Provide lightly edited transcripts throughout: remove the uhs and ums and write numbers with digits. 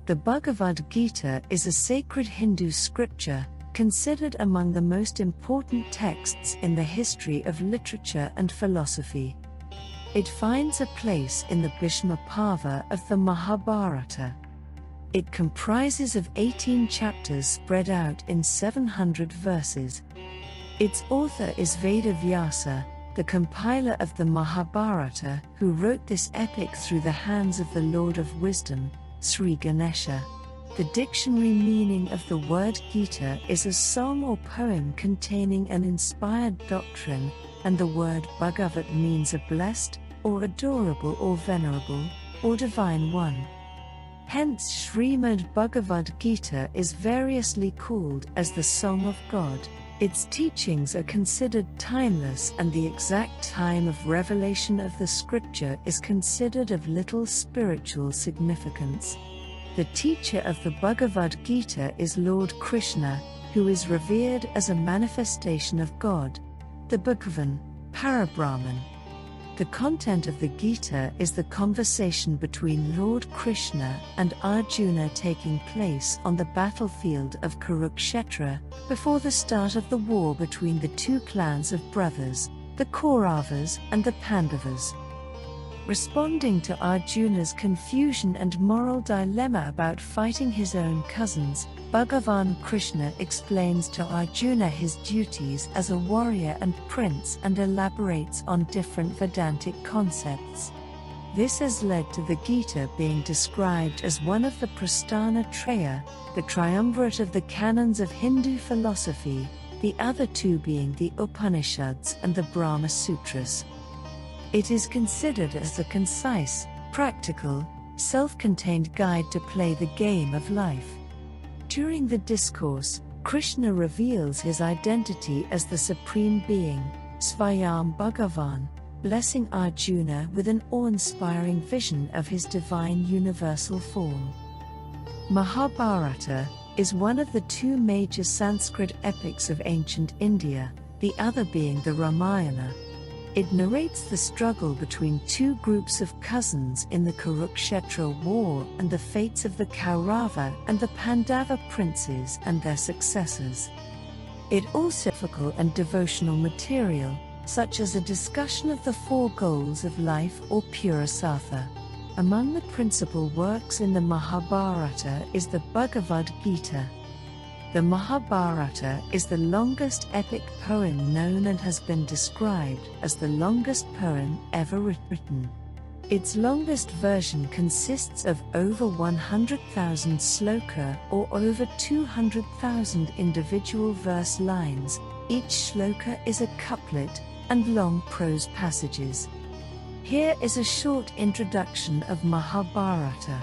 The Bhagavad Gita is a sacred Hindu scripture, considered among the most important texts in the history of literature and philosophy. It finds a place in the Bhishma Parva of the Mahabharata. It comprises of 18 chapters spread out in 700 verses. Its author is Vedavyasa, the compiler of the Mahabharata, who wrote this epic through the hands of the Lord of Wisdom, Sri Ganesha. The dictionary meaning of the word Gita is a song or poem containing an inspired doctrine, and the word Bhagavad means a blessed, or adorable or venerable, or divine one. Hence Srimad Bhagavad Gita is variously called as the Song of God. Its teachings are considered timeless, and the exact time of revelation of the scripture is considered of little spiritual significance. The teacher of the Bhagavad Gita is Lord Krishna, who is revered as a manifestation of God, the Bhagavan, Parabrahman. The content of the Gita is the conversation between Lord Krishna and Arjuna taking place on the battlefield of Kurukshetra, before the start of the war between the two clans of brothers, the Kauravas and the Pandavas. Responding to Arjuna's confusion and moral dilemma about fighting his own cousins, Bhagavan Krishna explains to Arjuna his duties as a warrior and prince and elaborates on different Vedantic concepts. This has led to the Gita being described as one of the Prasthana Traya, the triumvirate of the canons of Hindu philosophy, the other two being the Upanishads and the Brahma Sutras. It is considered as a concise, practical, self-contained guide to play the game of life. During the discourse, Krishna reveals his identity as the Supreme Being, Svayam Bhagavan, blessing Arjuna with an awe-inspiring vision of his divine universal form. Mahabharata is one of the two major Sanskrit epics of ancient India, the other being the Ramayana. It narrates the struggle between two groups of cousins in the Kurukshetra war and the fates of the Kaurava and the Pandava princes and their successors. It also has philosophical and devotional material, such as a discussion of the four goals of life or Purasartha. Among the principal works in the Mahabharata is the Bhagavad Gita. The Mahabharata is the longest epic poem known and has been described as the longest poem ever written. Its longest version consists of over 100,000 sloka, or over 200,000 individual verse lines. Each shloka is a couplet, and long prose passages. Here is a short introduction of Mahabharata.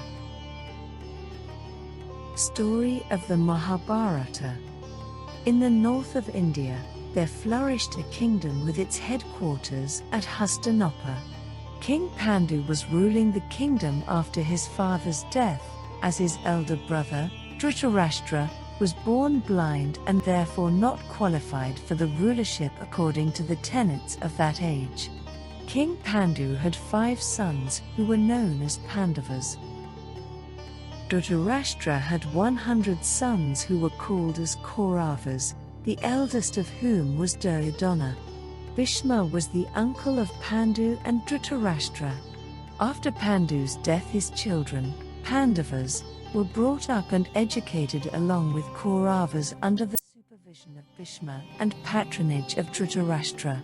Story of the Mahabharata. In the north of India, there flourished a kingdom with its headquarters at Hastinapur. King Pandu was ruling the kingdom after his father's death, as his elder brother, Dhritarashtra, was born blind and therefore not qualified for the rulership according to the tenets of that age. King Pandu had 5 sons who were known as Pandavas. Dhritarashtra had 100 sons who were called as Kauravas, the eldest of whom was Duryodhana. Bhishma was the uncle of Pandu and Dhritarashtra. After Pandu's death, his children, Pandavas, were brought up and educated along with Kauravas under the supervision of Bhishma and patronage of Dhritarashtra.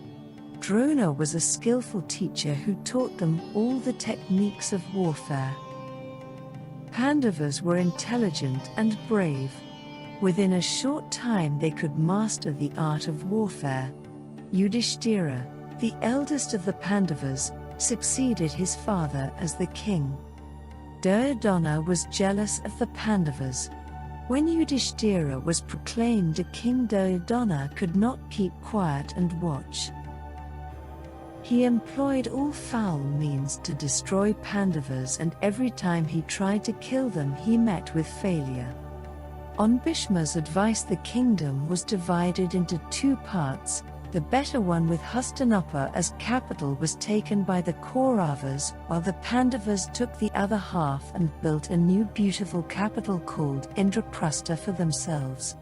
Drona was a skillful teacher who taught them all the techniques of warfare. Pandavas were intelligent and brave. Within a short time they could master the art of warfare. Yudhishthira, the eldest of the Pandavas, succeeded his father as the king. Duryodhana was jealous of the Pandavas. When Yudhishthira was proclaimed a king, Duryodhana could not keep quiet and watch. He employed all foul means to destroy Pandavas, and every time he tried to kill them he met with failure. On Bhishma's advice, the kingdom was divided into 2 parts, The better one with Hastinapur as capital was taken by the Kauravas, while the Pandavas took the other half and built a new beautiful capital called Indraprastha for themselves.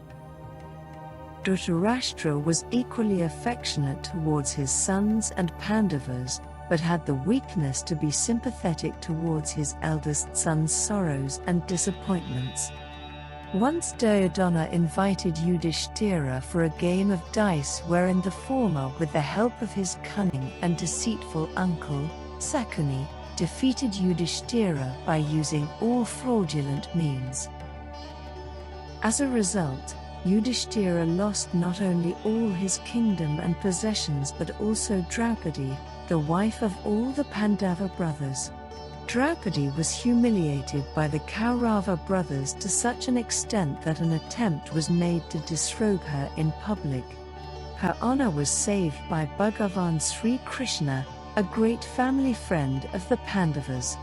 Dhritarashtra was equally affectionate towards his sons and Pandavas, but had the weakness to be sympathetic towards his eldest son's sorrows and disappointments. Once Duryodhana invited Yudhishthira for a game of dice wherein the former, with the help of his cunning and deceitful uncle, Sakuni, defeated Yudhishthira by using all fraudulent means. As a result, Yudhishthira lost not only all his kingdom and possessions but also Draupadi, the wife of all the Pandava brothers. Draupadi was humiliated by the Kaurava brothers to such an extent that an attempt was made to disrobe her in public. Her honor was saved by Bhagavan Sri Krishna, a great family friend of the Pandavas.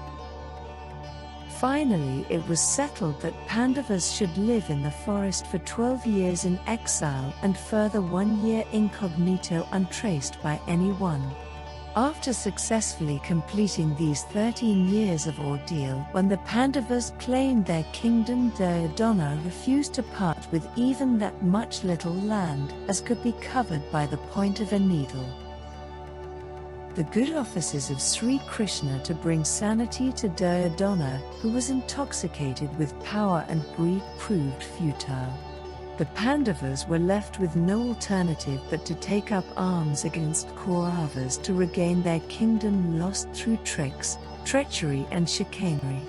Finally, it was settled that Pandavas should live in the forest for 12 years in exile and further 1 year incognito untraced by anyone. After successfully completing these 13 years of ordeal, when the Pandavas claimed their kingdom, Duryodhana refused to part with even that much little land as could be covered by the point of a needle. The good offices of Sri Krishna to bring sanity to Duryodhana, who was intoxicated with power and greed, proved futile. The Pandavas were left with no alternative but to take up arms against Kauravas to regain their kingdom lost through tricks, treachery and chicanery.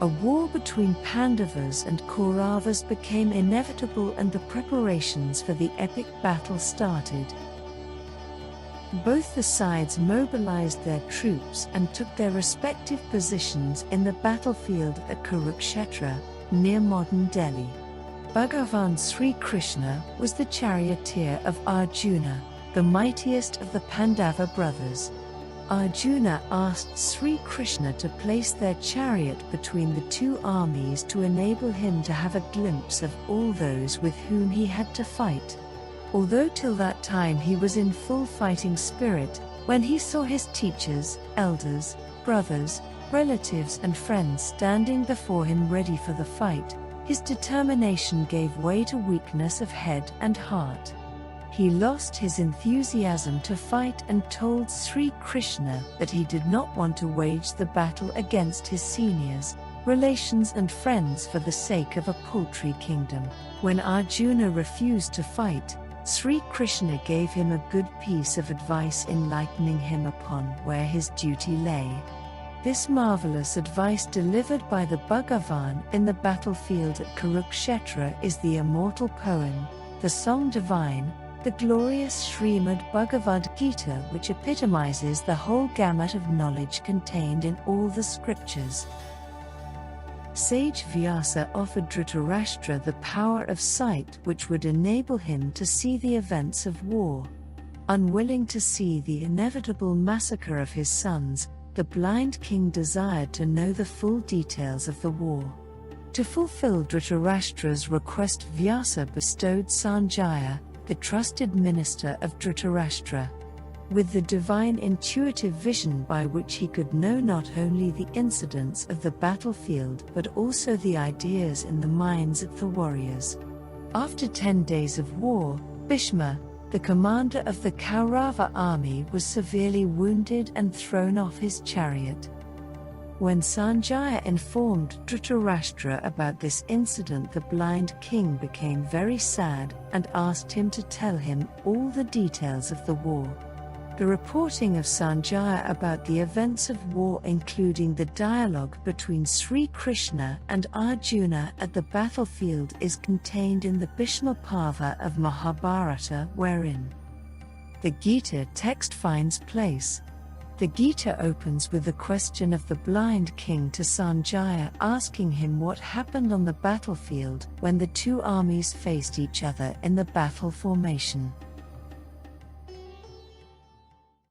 A war between Pandavas and Kauravas became inevitable and the preparations for the epic battle started. Both the sides mobilized their troops and took their respective positions in the battlefield at Kurukshetra, near modern Delhi. Bhagavan Sri Krishna was the charioteer of Arjuna, the mightiest of the Pandava brothers. Arjuna asked Sri Krishna to place their chariot between the two armies to enable him to have a glimpse of all those with whom he had to fight. Although till that time he was in full fighting spirit, when he saw his teachers, elders, brothers, relatives and friends standing before him ready for the fight, his determination gave way to weakness of head and heart. He lost his enthusiasm to fight and told Sri Krishna that he did not want to wage the battle against his seniors, relations and friends for the sake of a paltry kingdom. When Arjuna refused to fight, Sri Krishna gave him a good piece of advice, enlightening him upon where his duty lay. This marvelous advice delivered by the Bhagavan in the battlefield at Kurukshetra is the immortal poem, the song divine, the glorious Srimad Bhagavad Gita, which epitomizes the whole gamut of knowledge contained in all the scriptures. Sage Vyasa offered Dhritarashtra the power of sight which would enable him to see the events of war. Unwilling to see the inevitable massacre of his sons, the blind king desired to know the full details of the war. To fulfill Dhritarashtra's request, Vyasa bestowed Sanjaya, the trusted minister of Dhritarashtra, with the divine intuitive vision by which he could know not only the incidents of the battlefield but also the ideas in the minds of the warriors. After 10 days of war, Bhishma, the commander of the Kaurava army, was severely wounded and thrown off his chariot. When Sanjaya informed Dhritarashtra about this incident, the blind king became very sad and asked him to tell him all the details of the war. The reporting of Sanjaya about the events of war, including the dialogue between Sri Krishna and Arjuna at the battlefield, is contained in the Bhishma Parva of Mahabharata, wherein the Gita text finds place. The Gita opens with the question of the blind king to Sanjaya, asking him what happened on the battlefield when the two armies faced each other in the battle formation.